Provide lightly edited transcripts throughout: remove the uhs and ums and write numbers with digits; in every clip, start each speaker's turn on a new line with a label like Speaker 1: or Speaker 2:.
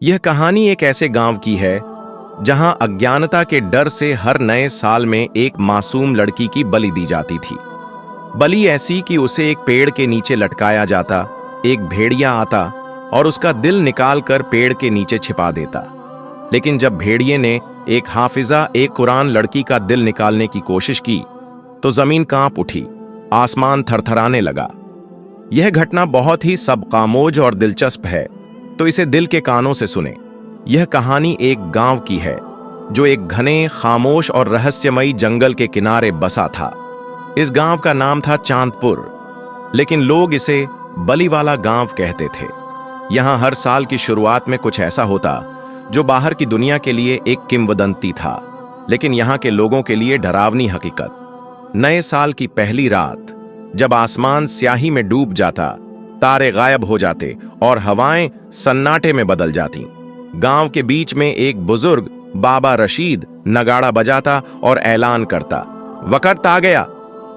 Speaker 1: यह कहानी एक ऐसे गांव की है जहां अज्ञानता के डर से हर नए साल में एक मासूम लड़की की बलि दी जाती थी। बलि ऐसी कि उसे एक पेड़ के नीचे लटकाया जाता, एक भेड़िया आता और उसका दिल निकाल कर पेड़ के नीचे छिपा देता। लेकिन जब भेड़िए ने एक हाफिजा एक कुरान लड़की का दिल निकालने की कोशिश की तो जमीन कांप उठी, आसमान थरथराने लगा। यह घटना बहुत ही सबकामोज और दिलचस्प है, तो इसे दिल के कानों से सुने। यह कहानी एक गांव की है जो एक घने, खामोश और रहस्यमयी जंगल के किनारे बसा था। इस गांव का नाम था चांदपुर, लेकिन लोग इसे बलि वाला गांव कहते थे। यहां हर साल की शुरुआत में कुछ ऐसा होता जो बाहर की दुनिया के लिए एक किंवदंती था, लेकिन यहां के लोगों के लिए डरावनी हकीकत। नए साल की पहली रात जब आसमान स्याही में डूब जाता, तारे गायब हो जाते और हवाएं सन्नाटे में बदल जाती, गांव के बीच में एक बुजुर्ग बाबा रशीद नगाड़ा बजाता और ऐलान करता, वक्त आ गया,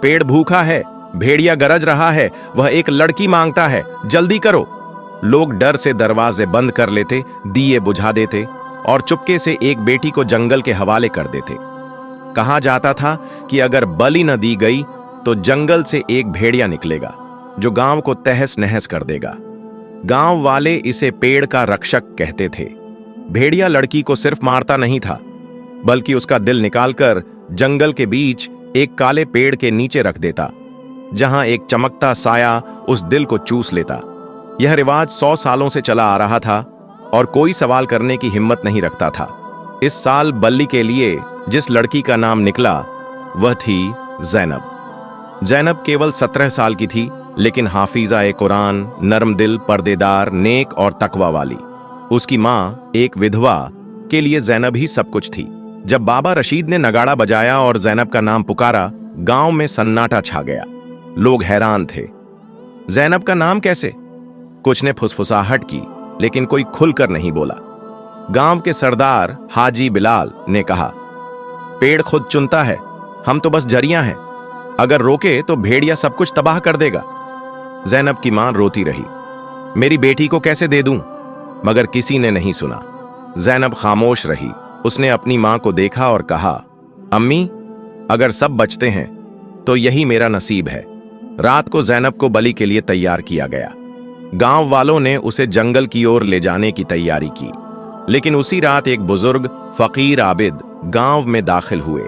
Speaker 1: पेड़ भूखा है, भेड़िया गरज रहा है, वह एक लड़की मांगता है, जल्दी करो। लोग डर से दरवाजे बंद कर लेते, दिए बुझा देते और चुपके से एक बेटी को जंगल के हवाले कर देते। कहा जाता था कि अगर बलि न दी गई तो जंगल से एक भेड़िया निकलेगा जो गांव को तहस नहस कर देगा। गांव वाले इसे पेड़ का रक्षक कहते थे। भेड़िया लड़की को सिर्फ मारता नहीं था, बल्कि उसका दिल निकालकर जंगल के बीच एक काले पेड़ के नीचे रख देता, जहां एक चमकता साया उस दिल को चूस लेता। यह रिवाज 100 सालों से चला आ रहा था और कोई सवाल करने की हिम्मत नहीं रखता था। इस साल बलि के लिए जिस लड़की का नाम निकला वह थी ज़ैनब। ज़ैनब केवल 17 साल की थी, लेकिन हाफिजा ए कुरान, नरम दिल, पर्देदार, नेक और तकवा वाली। उसकी माँ एक विधवा के लिए ज़ैनब ही सब कुछ थी। जब बाबा रशीद ने नगाड़ा बजाया और ज़ैनब का नाम पुकारा, गांव में सन्नाटा छा गया। लोग हैरान थे, ज़ैनब का नाम कैसे? कुछ ने फुसफुसाहट की, लेकिन कोई खुलकर नहीं बोला। गांव के सरदार हाजी बिलाल ने कहा, पेड़ खुद चुनता है, हम तो बस जरिया हैं, अगर रोके तो भेड़िया सब कुछ तबाह कर देगा। ज़ैनब की मां रोती रही, मेरी बेटी को कैसे दे दूं? मगर किसी ने नहीं सुना। ज़ैनब खामोश रही। उसने अपनी मां को देखा और कहा, अम्मी, अगर सब बचते हैं तो यही मेरा नसीब है। रात को ज़ैनब को बलि के लिए तैयार किया गया। गांव वालों ने उसे जंगल की ओर ले जाने की तैयारी की, लेकिन उसी रात एक बुजुर्ग फकीर आबिद गांव में दाखिल हुए।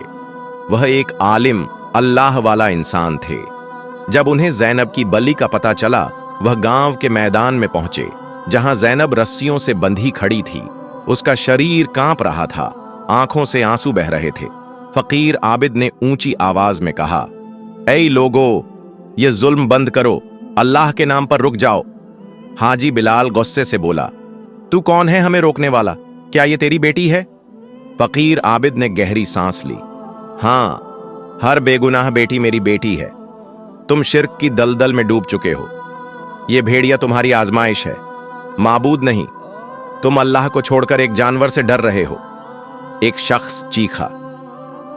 Speaker 1: वह एक आलिम, अल्लाह वाला इंसान थे। जब उन्हें ज़ैनब की बलि का पता चला, वह गांव के मैदान में पहुंचे जहां ज़ैनब रस्सियों से बंधी खड़ी थी। उसका शरीर कांप रहा था, आंखों से आंसू बह रहे थे। फकीर आबिद ने ऊंची आवाज में कहा, ऐ लोगो, ये जुल्म बंद करो, अल्लाह के नाम पर रुक जाओ। हाजी बिलाल गुस्से से बोला, तू कौन है हमें रोकने वाला? क्या ये तेरी बेटी है? फकीर आबिद ने गहरी सांस ली। हां, हर बेगुनाह बेटी मेरी बेटी है। तुम शिर्क की दलदल में डूब चुके हो। यह भेड़िया तुम्हारी आजमाइश है, माबूद नहीं। तुम अल्लाह को छोड़कर एक जानवर से डर रहे हो। एक शख्स चीखा,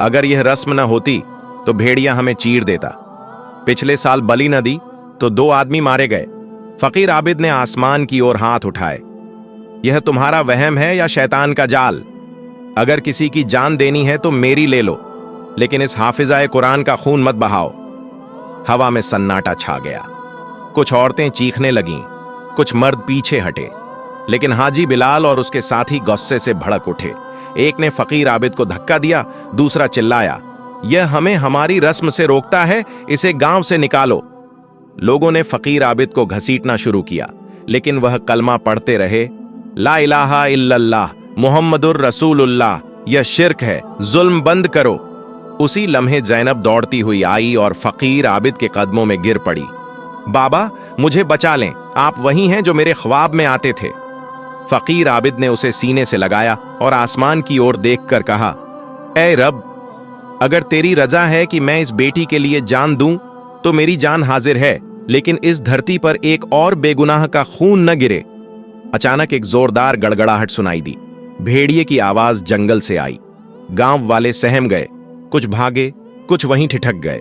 Speaker 1: अगर यह रस्म न होती तो भेड़िया हमें चीर देता। पिछले साल बलि न दी तो 2 आदमी मारे गए। फकीर आबिद ने आसमान की ओर हाथ उठाए, यह तुम्हारा वहम है या शैतान का जाल? अगर किसी की जान देनी है तो मेरी ले लो, लेकिन इस हाफिजा कुरान का खून मत बहाओ। हवा में सन्नाटा छा गया। कुछ औरतें चीखने लगीं, कुछ मर्द पीछे हटे, लेकिन हाजी बिलाल और उसके साथी गुस्से से भड़क उठे। एक ने फकीर आबिद को धक्का दिया, दूसरा चिल्लाया, यह हमें हमारी रस्म से रोकता है, इसे गांव से निकालो। लोगों ने फकीर आबिद को घसीटना शुरू किया, लेकिन वह कलमा पढ़ते रहे, ला इलाहा इल्लल्लाह मुहम्मदुर रसूलुल्लाह, यह शिर्क है, जुल्म बंद करो। उसी लम्हे ज़ैनब दौड़ती हुई आई और फकीर आबिद के कदमों में गिर पड़ी। बाबा, मुझे बचा लें, आप वही हैं जो मेरे ख्वाब में आते थे। फकीर आबिद ने उसे सीने से लगाया और आसमान की ओर देखकर कहा, ऐ रब, अगर तेरी रजा है कि मैं इस बेटी के लिए जान दूं तो मेरी जान हाजिर है, लेकिन इस धरती पर एक और बेगुनाह का खून न गिरे। अचानक एक जोरदार गड़गड़ाहट सुनाई दी। भेड़िए की आवाज जंगल से आई। गांव वाले सहम गए, कुछ भागे, कुछ वहीं ठिठक गए।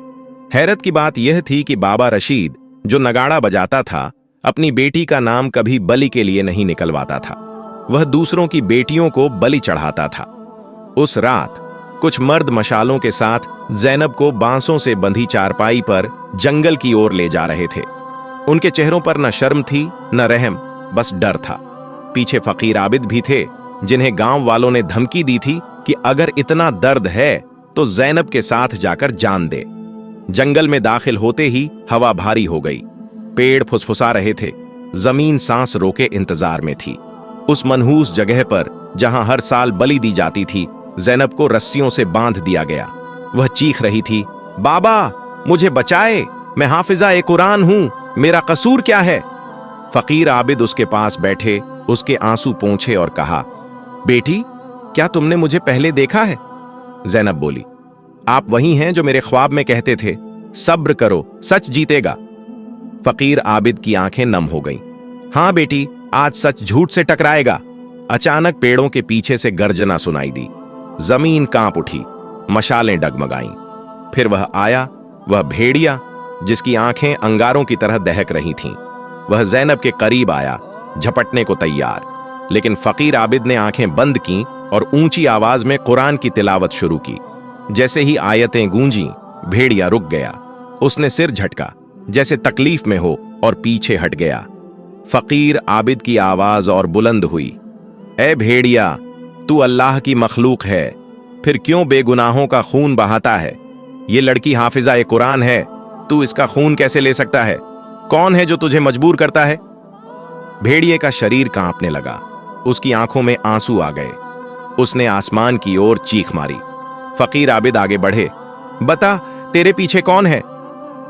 Speaker 1: हैरत की बात यह थी कि बाबा रशीद, जो नगाड़ा बजाता था, अपनी बेटी का नाम कभी बलि के लिए नहीं निकलवाता था। वह दूसरों की बेटियों को बलि चढ़ाता था। उस रात कुछ मर्द मशालों के साथ ज़ैनब को बांसों से बंधी चारपाई पर जंगल की ओर ले जा रहे थे। उनके चेहरों पर न शर्म थी न रहम, बस डर था। पीछे फकीर आबिद भी थे, जिन्हें गांव वालों ने धमकी दी थी कि अगर इतना दर्द है तो ज़ैनब के साथ जाकर जान दे। जंगल में दाखिल होते ही हवा भारी हो गई। पेड़ फुसफुसा रहे थे, जमीन सांस रोके इंतजार में थी। उस मनहूस जगह पर जहां हर साल बलि दी जाती थी, ज़ैनब को रस्सियों से बांध दिया गया। वह चीख रही थी, बाबा मुझे बचाए, मैं हाफिजा ए कुरान हूं, मेरा कसूर क्या है? फकीर आबिद उसके पास बैठे, उसके आंसू पोंछे और कहा, बेटी क्या तुमने मुझे पहले देखा है? ज़ैनब बोली, आप वही हैं जो मेरे ख्वाब में कहते थे, सब्र करो, सच जीतेगा। फकीर आबिद की आंखें नम हो गईं। हां बेटी, आज सच झूठ से टकराएगा। अचानक पेड़ों के पीछे से गर्जना सुनाई दी। जमीन कांप उठी, मशालें डगमगाईं। फिर वह आया, वह भेड़िया जिसकी आंखें अंगारों की तरह दहक रही थीं। वह ज़ैनब के करीब आया, झपटने को तैयार, लेकिन फकीर आबिद ने आंखें बंद कीं और ऊंची आवाज में कुरान की तिलावत शुरू की। जैसे ही आयतें गूंजी, भेड़िया रुक गया। उसने सिर झटका जैसे तकलीफ में हो और पीछे हट गया। फकीर आबिद की आवाज और बुलंद हुई, ए भेड़िया, तू अल्लाह की मखलूक है, फिर क्यों बेगुनाहों का खून बहाता है? ये लड़की हाफिजा ए कुरान है, तू इसका खून कैसे ले सकता है? कौन है जो तुझे मजबूर करता है? भेड़िए का शरीर कांपने लगा, उसकी आंखों में आंसू आ गए। उसने आसमान की ओर चीख मारी। फकीर आबिद आगे बढ़े, बता तेरे पीछे कौन है?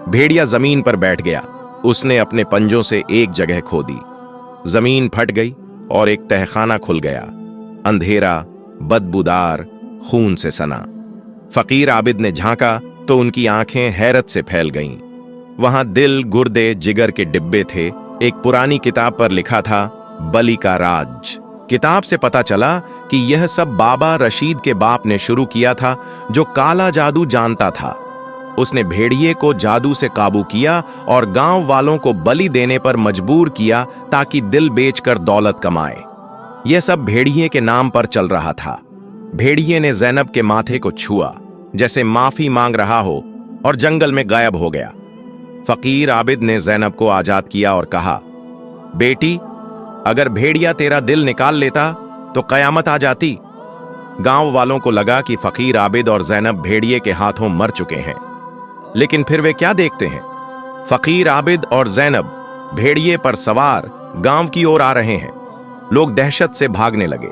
Speaker 1: भेड़िया जमीन पर बैठ गया। उसने अपने पंजों से एक जगह खो दी। जमीन फट गई और एक तहखाना खुल गया, अंधेरा, बदबूदार, खून से सना। फकीर आबिद ने झांका तो उनकी आंखें हैरत से फैल गईं। वहां दिल, गुर्दे, जिगर के डिब्बे थे। एक पुरानी किताब पर लिखा था, बलि का राज। किताब से पता चला कि यह सब बाबा रशीद के बाप ने शुरू किया था, जो काला जादू जानता था। उसने भेड़िए को जादू से काबू किया और गांव वालों को बलि देने पर मजबूर किया ताकि दिल बेचकर दौलत कमाए। यह सब भेड़िए के नाम पर चल रहा था। भेड़िए ने ज़ैनब के माथे को छुआ जैसे माफी मांग रहा हो और जंगल में गायब हो गया। फकीर आबिद ने ज़ैनब को आजाद किया और कहा, बेटी अगर भेड़िया तेरा दिल निकाल लेता तो कयामत आ जाती। गांव वालों को लगा कि फकीर आबिद और ज़ैनब भेड़िए के हाथों मर चुके हैं, लेकिन फिर वे क्या देखते हैं, फकीर आबिद और ज़ैनब भेड़िए पर सवार गांव की ओर आ रहे हैं। लोग दहशत से भागने लगे।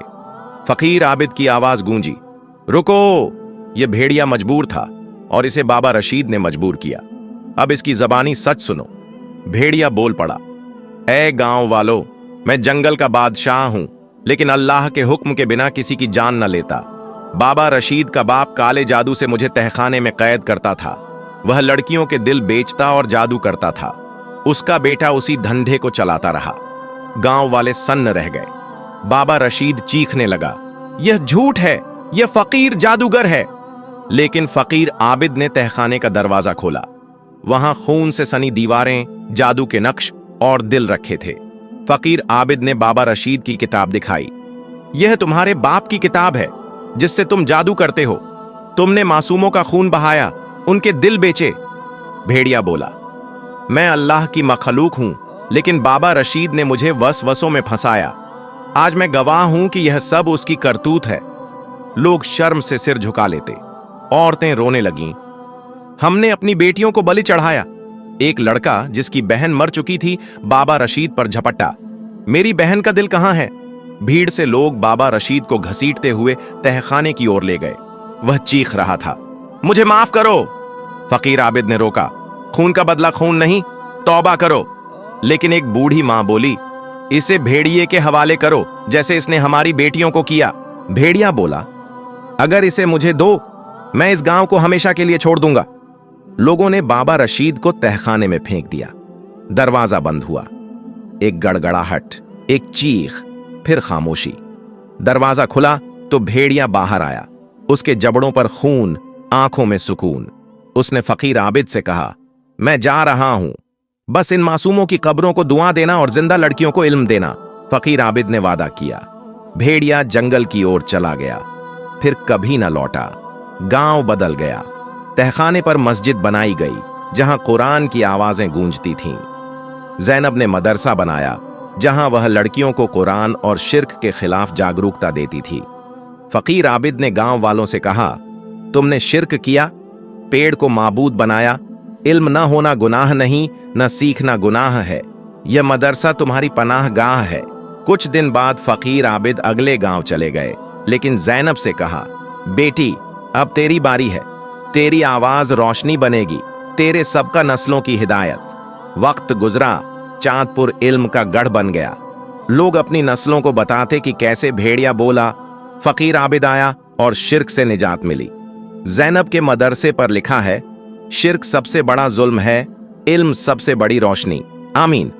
Speaker 1: फकीर आबिद की आवाज गूंजी, रुको, यह भेड़िया मजबूर था और इसे बाबा रशीद ने मजबूर किया। अब इसकी जबानी सच सुनो। भेड़िया बोल पड़ा, ऐ गांव वालों, मैं जंगल का बादशाह हूं, लेकिन अल्लाह के हुक्म के बिना किसी की जान न लेता। बाबा रशीद का बाप काले जादू से मुझे तहखाने में कैद करता था। वह लड़कियों के दिल बेचता और जादू करता था। उसका बेटा उसी धंधे को चलाता रहा। गांव वाले सन्न रह गए। बाबा रशीद चीखने लगा, यह झूठ है, यह फकीर जादूगर है। लेकिन फकीर आबिद ने तहखाने का दरवाजा खोला। वहां खून से सनी दीवारें, जादू के नक्श और दिल रखे थे। फकीर आबिद ने बाबा रशीद की किताब दिखाई। यह तुम्हारे बाप की किताब है, जिससे तुम जादू करते हो। तुमने मासूमों का खून बहाया, उनके दिल बेचे। भेड़िया बोला, मैं अल्लाह की मखलूक हूं, लेकिन बाबा रशीद ने मुझे वसवसों में फंसाया। आज मैं गवाह हूं कि यह सब उसकी करतूत है। लोग शर्म से सिर झुका लेते। औरतें रोने लगीं, हमने अपनी बेटियों को बलि चढ़ाया। एक लड़का जिसकी बहन मर चुकी थी, बाबा रशीद पर झपटा, मेरी बहन का दिल कहां है? भीड़ से लोग बाबा रशीद को घसीटते हुए तहखाने की ओर ले गए। वह चीख रहा था, मुझे माफ करो। फकीर आबिद ने रोका, खून का बदला खून नहीं, तौबा करो। लेकिन एक बूढ़ी मां बोली, इसे भेड़िए के हवाले करो, जैसे इसने हमारी बेटियों को किया। भेड़िया बोला, अगर इसे मुझे दो, मैं इस गांव को हमेशा के लिए छोड़ दूंगा। लोगों ने बाबा रशीद को तहखाने में फेंक दिया। दरवाजा बंद हुआ। एक गड़गड़ाहट, एक चीख, फिर खामोशी। दरवाजा खुला तो भेड़िया बाहर आया। उसके जबड़ों पर खून, आंखों में सुकून। उसने फकीर आबिद से कहा, मैं जा रहा हूं, बस इन मासूमों की कब्रों को दुआ देना और जिंदा लड़कियों को इल्म देना। फकीर आबिद ने वादा किया। भेड़िया जंगल की ओर चला गया, फिर कभी न लौटा। गांव बदल गया। तहखाने पर मस्जिद बनाई गई, जहां कुरान की आवाजें गूंजती थीं। ज़ैनब ने मदरसा बनाया, जहां वह लड़कियों को कुरान और शिर्क के खिलाफ जागरूकता देती थी। फकीर आबिद ने गांव वालों से कहा, तुमने शिर्क किया, पेड़ को माबूद बनाया। इल्म न होना गुनाह नहीं, न सीखना गुनाह है। यह मदरसा तुम्हारी पनाह गाह है। कुछ दिन बाद फकीर आबिद अगले गांव चले गए, लेकिन ज़ैनब से कहा, बेटी अब तेरी बारी है। तेरी आवाज रोशनी बनेगी, तेरे सबका नस्लों की हिदायत। वक्त गुजरा, चांदपुर इल्म का गढ़ बन गया। लोग अपनी नस्लों को बताते कि कैसे भेड़िया बोला, फकीर आबिद आया और शिर्क से निजात मिली। ज़ैनब के मदरसे पर लिखा है, शिर्क सबसे बड़ा जुल्म है, इल्म सबसे बड़ी रोशनी। आमीन।